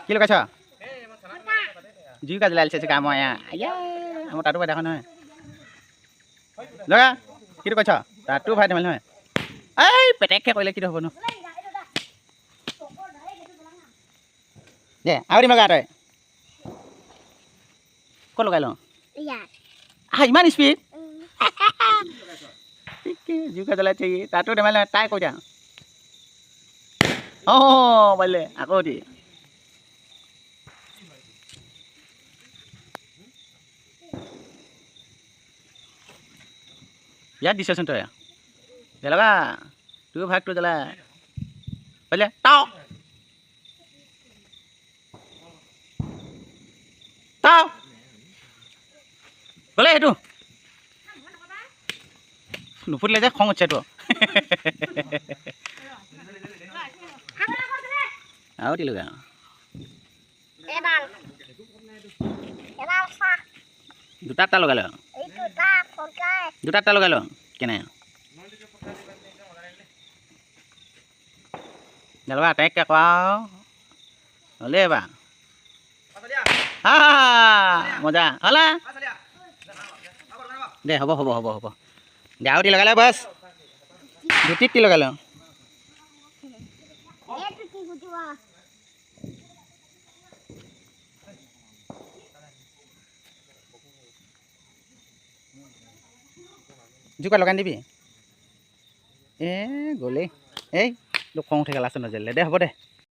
কি লগাইছ জুইকা জ্বলাই দিছে কাম আয়া আমাৰ তাতো দেখা নহয় লগা কিটো কৈছ তাতো ভাই ধেমালি নহয় এই পেটেককে কৰিলে কি হ'বনো দে আৰু দিম লগা তই ক'ত লগাই লওঁ ইমান স্পীড জুইকা জ্বলাইছে তাতো ধেমালি নহয় তাই কৈ দিয়া অঁ পাৰিলে আকৌ দি ইয়াত দিছচোন তই দে লগা তোৰ ভাগটো জ্বলা পাৰিলে তাও তাও গ'লে সেইটো নুফুটিলে যে খং উঠছে তো আৰু দিলোঁ দুটা লগাই ল দুটা লগাই ল কেনে লগা আটাইকে কোৱা হ'লে এবাৰ হা মজা হ'লা দে হ'ব হ'ব হ'ব হ'ব দে আৰু দি লগাই ল বাছ দুটিত দি লগাই ল জুকা লগাই দিবি গ'লেই এই খং উঠি গেল আছে নজৰিলে দে হ'ব দে